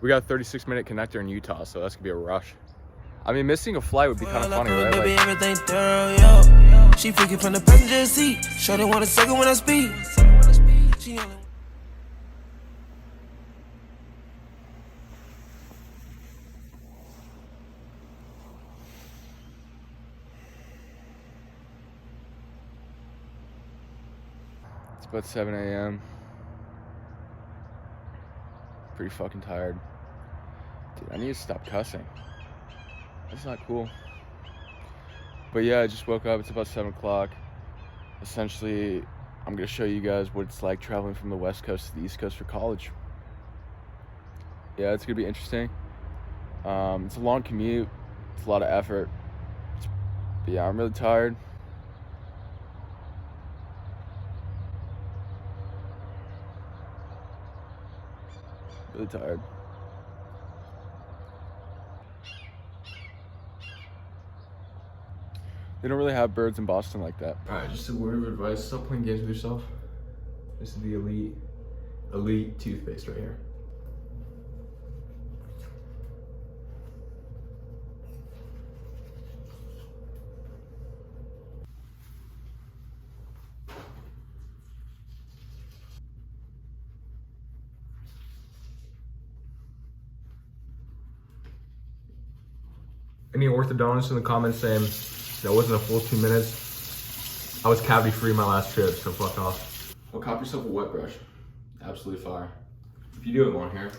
We got a 36-minute connector in Utah, so that's gonna be a rush. I mean, missing a flight would be kind of funny, right? Like, everything thorough, yo. She freaking from the passenger seat. Sure they want a second when I speak. She only... It's about 7 a.m. Pretty fucking tired. Dude, I need to stop cussing. That's not cool. But yeah, I just woke up. It's about 7 o'clock. Essentially, I'm gonna show you guys what it's like traveling from the West Coast to the East Coast for college. Yeah, it's gonna be interesting. It's a long commute. It's a lot of effort. But yeah, I'm really tired. Really tired. They don't really have birds in Boston like that. All right, just a word of advice: stop playing games with yourself. This is the elite toothpaste right here. Any orthodontists in the comments saying that wasn't a full 2 minutes? I was cavity free my last trip, so fuck off. Well, cop yourself a wet brush. Absolutely fire. If you do it long hair,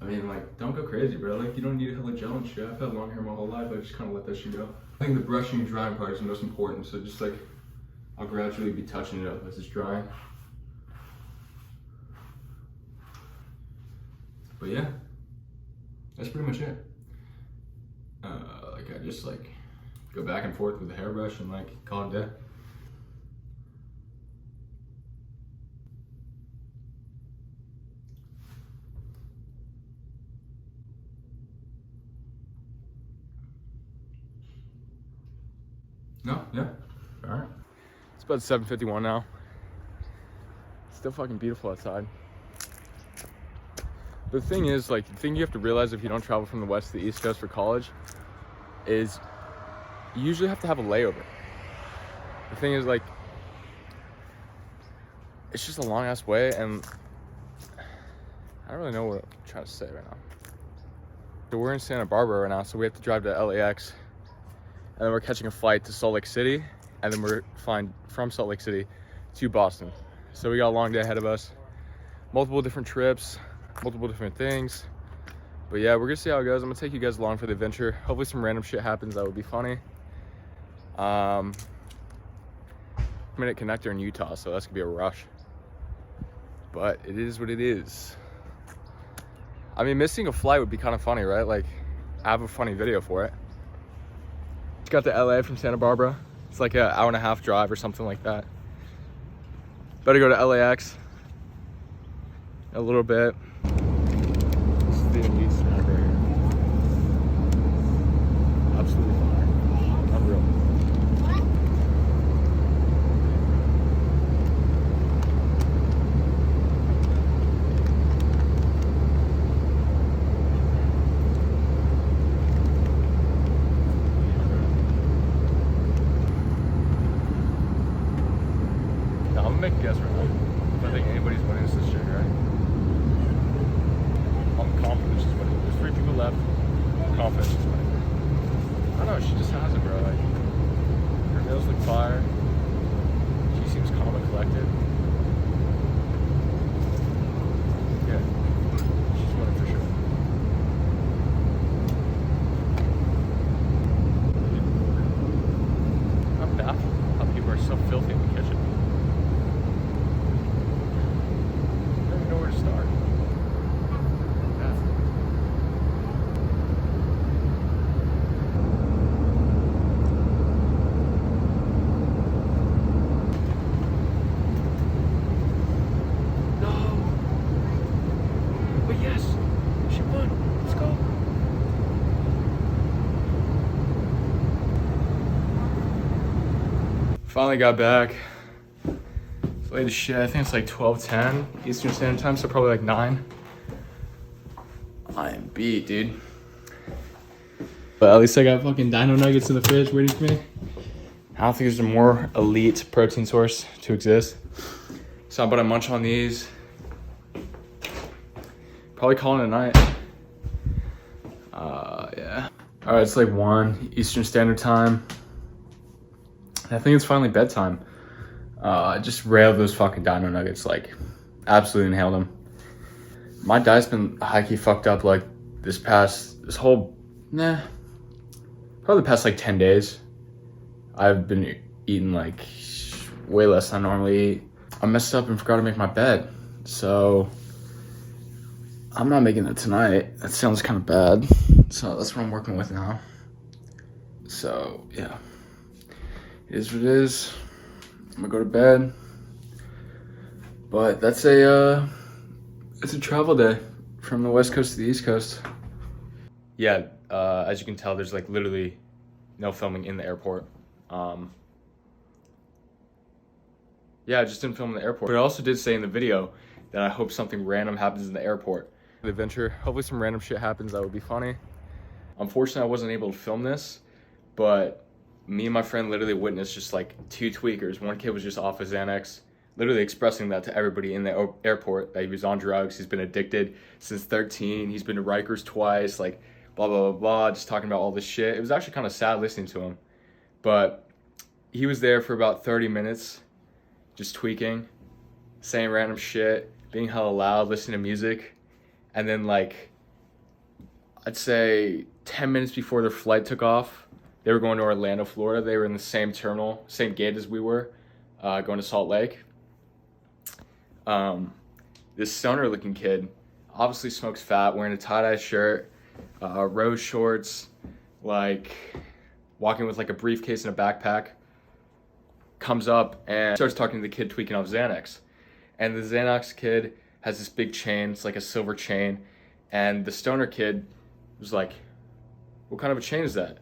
I mean, like, don't go crazy, bro. Like, you don't need a hella gel and shit. I've had long hair my whole life. I just kind of let that shit go. I think the brushing and drying part is the most important. So just like, I'll gradually be touching it up as it's drying. But yeah, that's pretty much it. Like, I just like go back and forth with the hairbrush and like call it a day. No, yeah, all right. It's about 7:51 now. It's still fucking beautiful outside. The thing is, like, the thing you have to realize if you don't travel from the West to the East Coast for college is you usually have to have a layover. The thing is, like, it's just a long ass way, and I don't really know what I'm trying to say right now. So we're in Santa Barbara right now, so we have to drive to LAX, and then we're catching a flight to Salt Lake City, and then we're flying from Salt Lake City to Boston. So we got a long day ahead of us, multiple different trips, multiple different things. But yeah, we're gonna see how it goes. I'm gonna take you guys along for the adventure. Hopefully some random shit happens that would be funny. Minute connector in Utah, so that's gonna be a rush. But it is what it is. I mean, missing a flight would be kind of funny, right? Like, I have a funny video for it. Just got to LA from Santa Barbara. It's like an hour-and-a-half drive or something like that. Better go to LAX in a little bit. This is the elite snack right here. Absolutely fire. Unreal. Now, I'm gonna make a guess right now. I think anybody's winning this shit, right? I'm confident she's winning. There's 3 people left. I'm confident she's winning. I don't know, she just has it, bro. Like, her nails look fire. She seems calm and collected. Yeah, she's winning for sure. I'm baffled how people are so filthy in the kitchen. I don't even know where to start. Finally got back. It's late as shit. I think it's like 12:10 Eastern Standard Time, so probably like 9. I am beat, dude. But at least I got fucking dino nuggets in the fridge waiting for me. I don't think there's a more elite protein source to exist. So I'm about to munch on these. Probably calling it a night. Yeah. All right, it's like 1 Eastern Standard Time. I think it's finally bedtime. I just railed those fucking dino nuggets, like absolutely inhaled them. My diet's been high-key fucked up like probably the past like 10 days. I've been eating like way less than I normally eat. I messed up and forgot to make my bed. So I'm not making it tonight. That sounds kind of bad. So that's what I'm working with now. So yeah, it is what it is. I'm gonna go to bed. But that's it's a travel day from the West Coast to the East Coast. Yeah, as you can tell, there's like literally no filming in the airport. Yeah, I just didn't film in the airport. But I also did say in the video that I hope something random happens in the airport. The adventure, hopefully some random shit happens that would be funny. Unfortunately, I wasn't able to film this, but me and my friend literally witnessed just like 2 tweakers. One kid was just off his Xanax, literally expressing that to everybody in the airport, that he was on drugs, he's been addicted since 13, he's been to Rikers twice, like blah, blah, blah, blah, just talking about all this shit. It was actually kind of sad listening to him, but he was there for about 30 minutes, just tweaking, saying random shit, being hella loud, listening to music, and then like, I'd say 10 minutes before their flight took off, they were going to Orlando, Florida. They were in the same terminal, same gate as we were, going to Salt Lake. This stoner looking kid obviously smokes fat, wearing a tie-dye shirt, rose shorts, like walking with like a briefcase and a backpack, comes up and starts talking to the kid tweaking off Xanax. And the Xanax kid has this big chain, it's like a silver chain, and the stoner kid was like, what kind of a chain is that?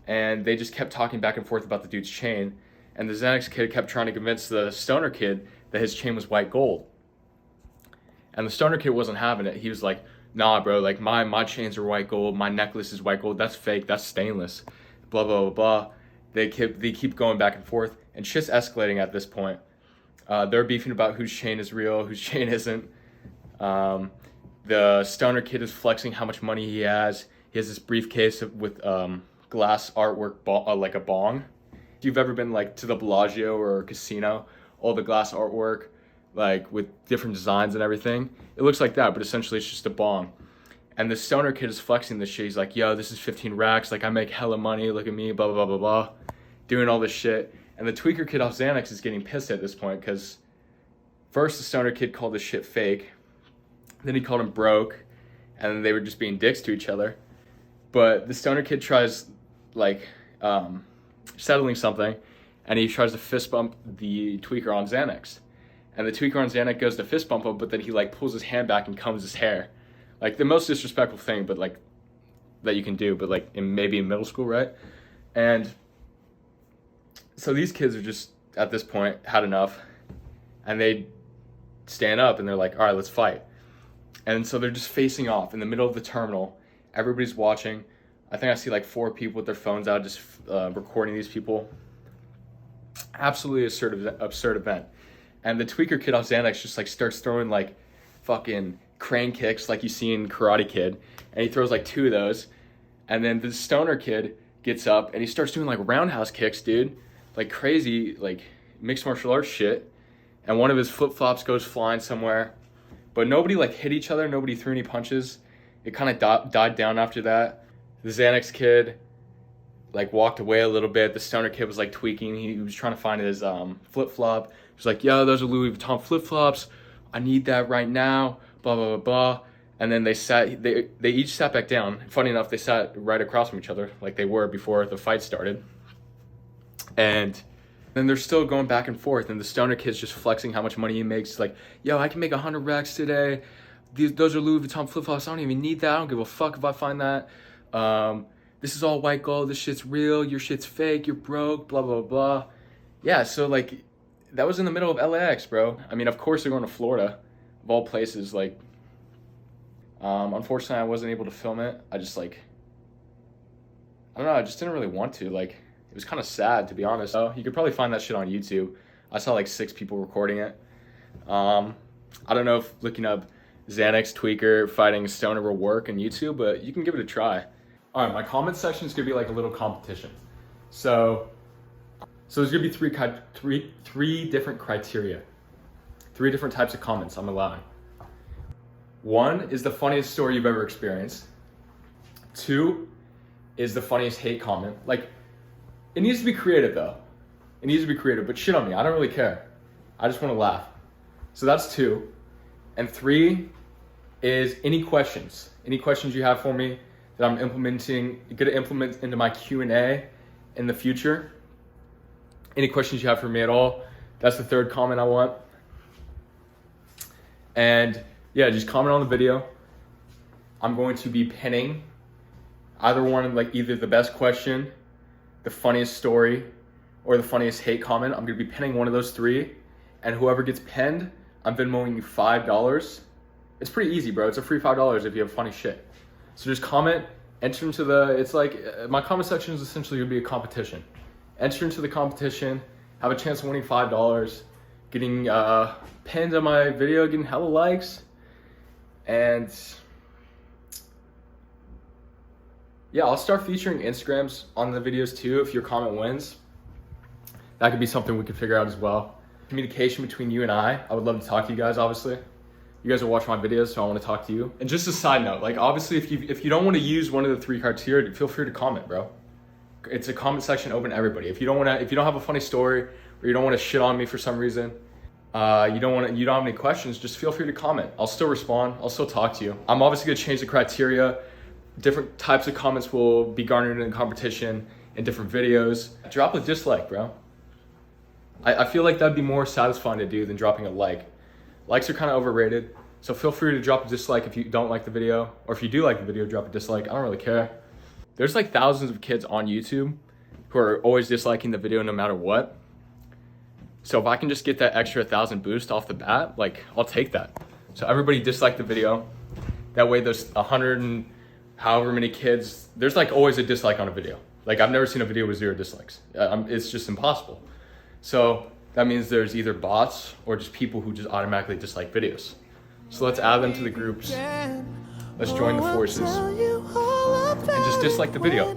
And they just kept talking back and forth about the dude's chain, and the Xanax kid kept trying to convince the stoner kid that his chain was white gold. And the stoner kid wasn't having it. He was like, nah, bro, like my chains are white gold, my necklace is white gold, that's fake, that's stainless, blah, blah, blah, blah. They keep going back and forth, and shit's escalating at this point. They're beefing about whose chain is real, whose chain isn't. The stoner kid is flexing how much money he has. He has this briefcase with glass artwork, like a bong. If you've ever been like to the Bellagio or a casino, all the glass artwork, like with different designs and everything, it looks like that, but essentially it's just a bong. And the stoner kid is flexing this shit. He's like, yo, this is 15 racks, like I make hella money, look at me, blah, blah, blah, blah, blah, doing all this shit. And the tweaker kid off Xanax is getting pissed at this point, because first the stoner kid called this shit fake, then he called him broke, and then they were just being dicks to each other. But the stoner kid tries like settling something, and he tries to fist bump the tweaker on Xanax. And the tweaker on Xanax goes to fist bump him, but then he like pulls his hand back and combs his hair. Like the most disrespectful thing, but like that you can do, but like maybe in middle school, right? And so these kids are just at this point had enough, and they stand up and they're like, all right, let's fight. And so they're just facing off in the middle of the terminal. Everybody's watching. I think I see like 4 people with their phones out just recording these people. Absolutely absurd event. And the tweaker kid off Xanax just like starts throwing like fucking crane kicks like you see in Karate Kid. And he throws like 2 of those. And then the stoner kid gets up and he starts doing like roundhouse kicks, dude. Like crazy, like mixed martial arts shit. And one of his flip-flops goes flying somewhere. But nobody like hit each other. Nobody threw any punches. It kind of died down after that. The Xanax kid like walked away a little bit. The stoner kid was like tweaking. He was trying to find his flip-flop. He was like, yo, those are Louis Vuitton flip-flops. I need that right now. Blah, blah, blah, blah. And then they each sat back down. Funny enough, they sat right across from each other like they were before the fight started. And then they're still going back and forth, and the stoner kid's just flexing how much money he makes. He's like, yo, I can make 100 racks today. Those are Louis Vuitton flip-flops. I don't even need that. I don't give a fuck if I find that. This is all white gold. This shit's real. Your shit's fake. You're broke. Blah, blah, blah. Yeah, so like, that was in the middle of LAX, bro. I mean, of course they're going to Florida, of all places. Like, Unfortunately, I wasn't able to film it. I just like, I don't know, I just didn't really want to. Like, it was kind of sad, to be honest. So you could probably find that shit on YouTube. I saw like 6 people recording it. I don't know if looking up Xanax Tweaker fighting Stoner will work on YouTube, but you can give it a try. All right, my comment section is gonna be like a little competition. So there's gonna be three different criteria, 3 different types of comments I'm allowing. 1 is the funniest story you've ever experienced. 2 is the funniest hate comment. Like, it needs to be creative though. It needs to be creative, but shit on me, I don't really care. I just wanna laugh. So that's 2. And 3 is any questions you have for me that I'm gonna implement into my Q&A in the future. Any questions you have for me at all, that's the 3rd comment I want. And yeah, just comment on the video. I'm going to be pinning either one, like either the best question, the funniest story, or the funniest hate comment. I'm gonna be pinning one of those 3, and whoever gets pinned, I'm Venmoing you $5. It's pretty easy, bro. It's a free $5 if you have funny shit. So just comment, enter into it's like, my comment section is essentially gonna be a competition. Enter into the competition, have a chance of winning $5, getting pinned on my video, getting hella likes, and yeah, I'll start featuring Instagrams on the videos too if your comment wins. That could be something we could figure out as well. Communication between you and I would love to talk to you guys, obviously. You guys are watching my videos, so I want to talk to you. And just a side note, like obviously if you don't want to use one of the 3 criteria, feel free to comment, bro. It's a comment section open to everybody. If you don't have a funny story, or you don't want to shit on me for some reason, you don't have any questions, just feel free to comment. I'll still respond, I'll still talk to you. I'm obviously gonna change the criteria. Different types of comments will be garnered in competition in different videos. Drop a dislike, bro. I feel like that'd be more satisfying to do than dropping a like. Likes are kind of overrated, so feel free to drop a dislike if you don't like the video, or if you do like the video, drop a dislike. I don't really care. There's like thousands of kids on YouTube who are always disliking the video no matter what. So if I can just get that extra 1,000 boost off the bat, like I'll take that. So everybody dislike the video. That way there's 100 and however many kids, there's like always a dislike on a video. Like I've never seen a video with 0 dislikes. It's just impossible. So that means there's either bots or just people who just automatically dislike videos. So let's add them to the groups. Let's join the forces and just dislike the video.